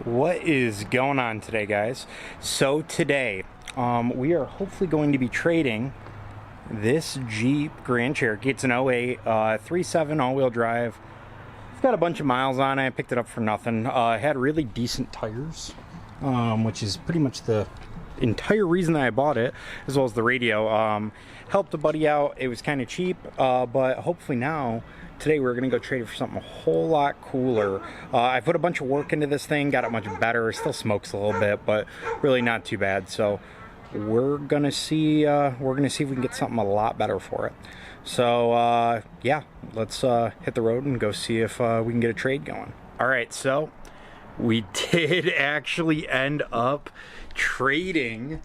What is going on today, guys? So today we are hopefully going to be trading this Jeep Grand Cherokee. It's an 08 3.7 all-wheel drive. It's got a bunch of miles on it. I picked it up for nothing. It had really decent tires, which is pretty much the entire reason that I bought it, as well as the radio. Helped a buddy out. It was kind of cheap, but hopefully now today we're gonna go trade it for something a whole lot cooler. I put a bunch of work into this thing, got it much better. It still smokes a little bit, but really not too bad. So we're gonna see if we can get something a lot better for it. So yeah, let's hit the road and go see if we can get a trade going. All right, so we did actually end up trading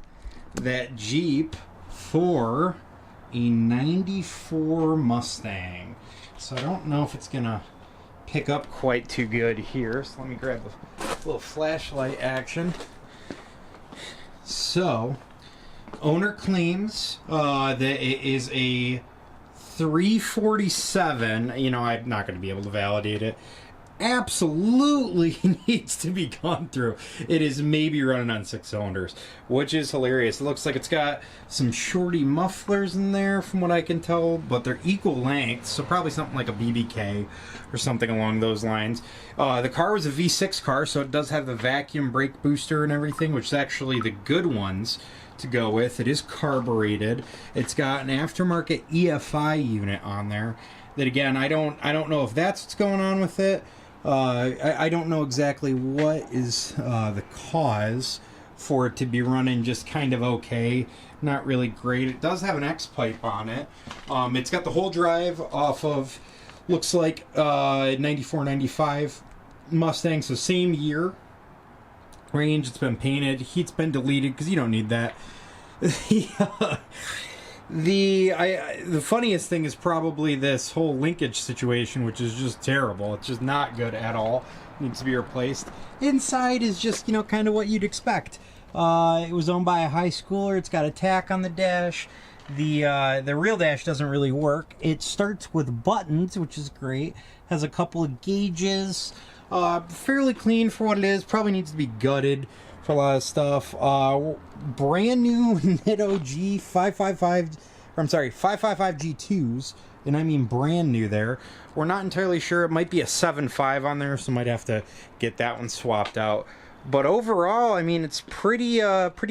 that Jeep for a 94 Mustang. So I don't know if it's gonna pick up quite too good here. So let me grab a little flashlight action. So owner claims that it is a 347. You know, I'm not gonna be able to validate it. Absolutely needs to be gone through. It is maybe running on 6 cylinders, which is hilarious. It looks like it's got some shorty mufflers in there from what I can tell, but they're equal length, so probably something like a BBK or something along those lines. The car was a V6 car, so it does have the vacuum brake booster and everything, which is actually the good ones to go with. It is carbureted. It's got an aftermarket EFI unit on there that, again, I don't know if that's what's going on with it. I don't know exactly what is the cause for it to be running just kind of okay, not really great. It does have an X pipe on it. It's got the whole drive off of, looks like 94, 95 Mustang, so same year range. It's been painted, heat's been deleted because you don't need that. The funniest thing is probably this whole linkage situation, which is just terrible. It's just not good at all. Needs to be replaced. Inside is just, you know, kind of what you'd expect. It was owned by a high schooler. It's got a tack on the dash. The real dash doesn't really work. It starts with buttons, which is great. Has a couple of gauges. Fairly clean for what it is. Probably needs to be gutted for a lot of stuff. Brand new Nitto G555, or I'm sorry, 555 G2s, and I mean brand new there. We're not entirely sure. It might be a 7.5 on there, so might have to get that one swapped out. But overall, I mean, it's pretty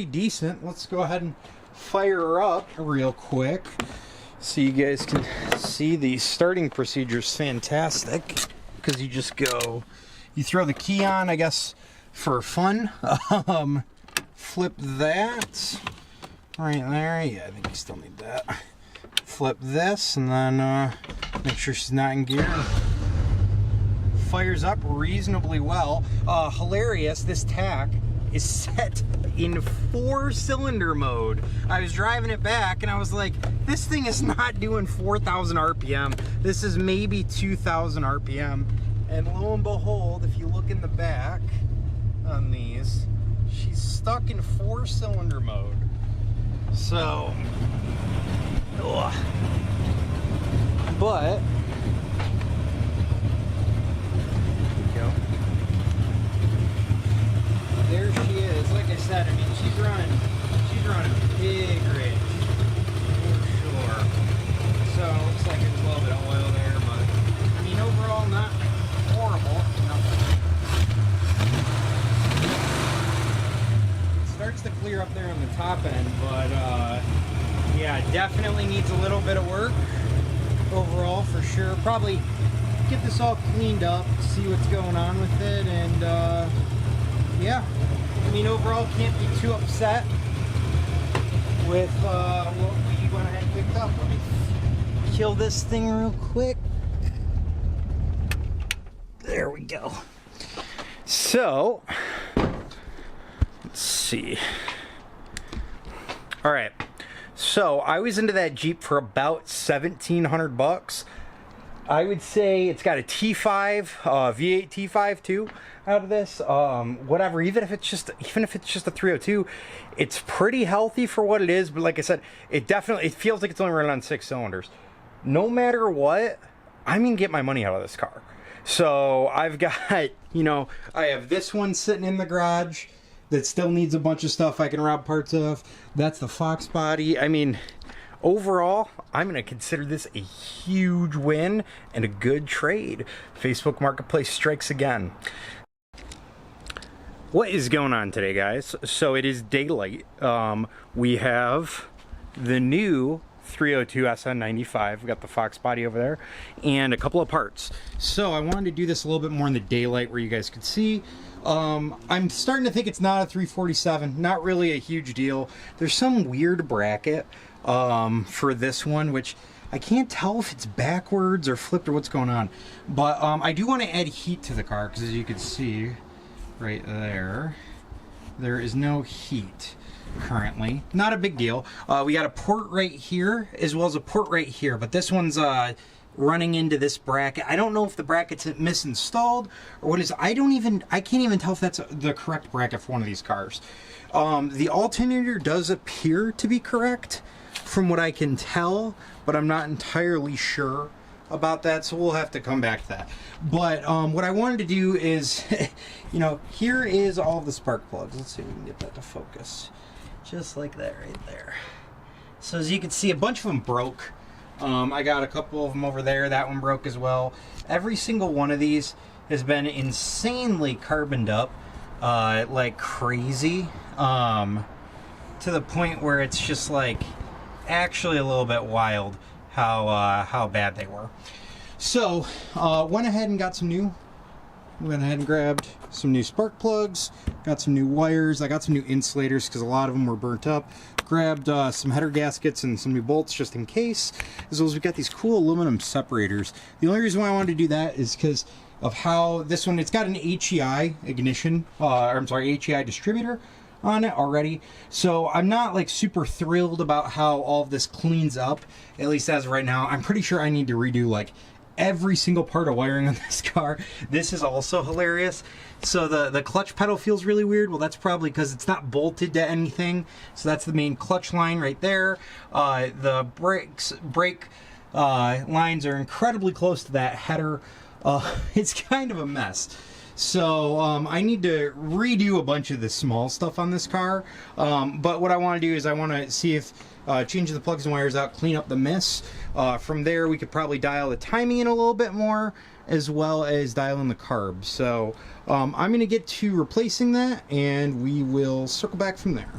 decent. Let's go ahead and fire her up real quick so you guys can see the starting procedure is fantastic, because you just go, you throw the key on, I guess, for fun. Flip that right there. Yeah, I think you still need that. Flip this and then make sure she's not in gear. Fires up reasonably well. Hilarious, this tack is set in 4-cylinder mode. I was driving it back and I was like, this thing is not doing 4,000 RPM. This is maybe 2,000 RPM. And lo and behold, if you look in the back on these, she's stuck in 4-cylinder mode. So, ugh. But there she is. Like I said, I mean, she's running big rig for sure. So looks like there's a little bit of oil there, but I mean, overall not horrible. Starts to clear up there on the top end, but yeah, definitely needs a little bit of work overall for sure. Probably get this all cleaned up, see what's going on with it, and yeah, I mean, overall can't be too upset with what we went ahead and picked up. Let me kill this thing real quick. There we go. So let's see. All right, so I was into that Jeep for about $1,700. I would say it's got a T5, V8 T5 too out of this. Whatever, even if it's just a 302, it's pretty healthy for what it is. But like I said, it feels like it's only running on 6 cylinders. No matter what, I'm gonna get my money out of this car. So I've got, you know, I have this one sitting in the garage that still needs a bunch of stuff I can rob parts of. That's the Fox body. I mean, overall, I'm going to consider this a huge win and a good trade. Facebook Marketplace strikes again. What is going on today, guys? So it is daylight. We have the new 302 SN95. We got the Fox body over there and a couple of parts. So I wanted to do this a little bit more in the daylight where you guys could see. I'm starting to think it's not a 347. Not really a huge deal. There's some weird bracket for this one, which I can't tell if it's backwards or flipped or what's going on. But I do want to add heat to the car because, as you can see right there, there is no heat currently. Not a big deal. We got a port right here as well as a port right here, but this one's running into this bracket. I don't know if the bracket's misinstalled or what is. I can't even tell if that's the correct bracket for one of these cars. The alternator does appear to be correct from what I can tell, but I'm not entirely sure about that, so we'll have to come back to that. But what I wanted to do is, you know, here is all the spark plugs. Let's see if we can get that to focus. Just like that right there. So as you can see, a bunch of them broke. I got a couple of them over there. That one broke as well. Every single one of these has been insanely carboned up like crazy, to the point where it's just like actually a little bit wild how bad they were. So went ahead and got some new. Went ahead and grabbed some new spark plugs, got some new wires, I got some new insulators because a lot of them were burnt up, grabbed some header gaskets and some new bolts just in case, as well as we got these cool aluminum separators. The only reason why I wanted to do that is because of how this one, it's got an HEI ignition, HEI distributor on it already, so I'm not like super thrilled about how all of this cleans up, at least as of right now. I'm pretty sure I need to redo like every single part of wiring on this car. This is also hilarious. So the clutch pedal feels really weird. Well, that's probably because it's not bolted to anything. So that's the main clutch line right there. The brake lines are incredibly close to that header. It's kind of a mess. So I need to redo a bunch of the small stuff on this car. But what I want to do is I want to see if changing the plugs and wires out, clean up the mess. From there, we could probably dial the timing in a little bit more, as well as dial in the carbs. So I'm going to get to replacing that, and we will circle back from there.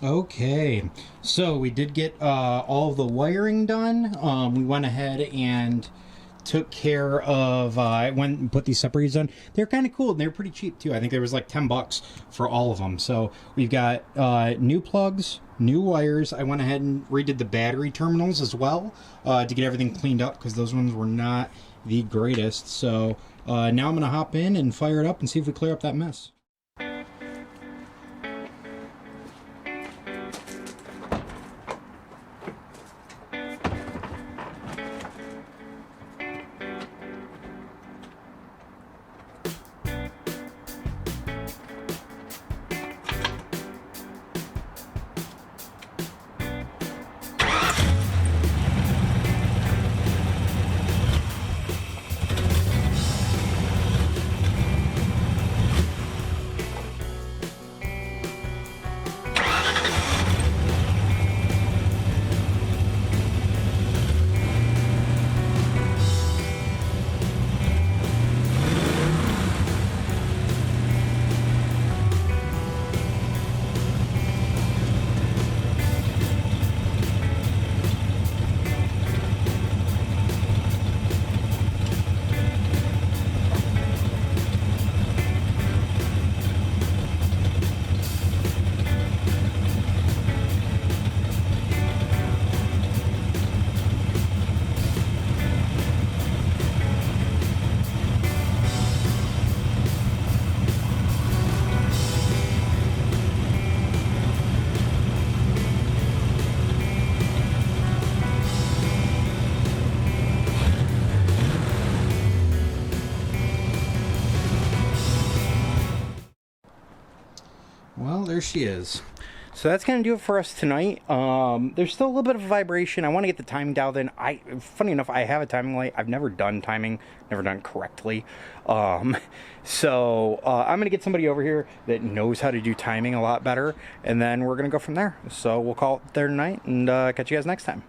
Okay, so we did get all of the wiring done. We went ahead and took care of, I went and put these separators on. They're kind of cool, and they're pretty cheap too. I think there was like 10 bucks for all of them. So we've got new plugs, new wires. I went ahead and redid the battery terminals as well to get everything cleaned up, because those ones were not the greatest. So now I'm going to hop in and fire it up and see if we clear up that mess. Well, there she is. So that's going to do it for us tonight. There's still a little bit of a vibration. I want to get the timing dialed in. Funny enough, I have a timing light. I've never done timing, never done it correctly. So I'm going to get somebody over here that knows how to do timing a lot better, and then we're going to go from there. So we'll call it there tonight, and catch you guys next time.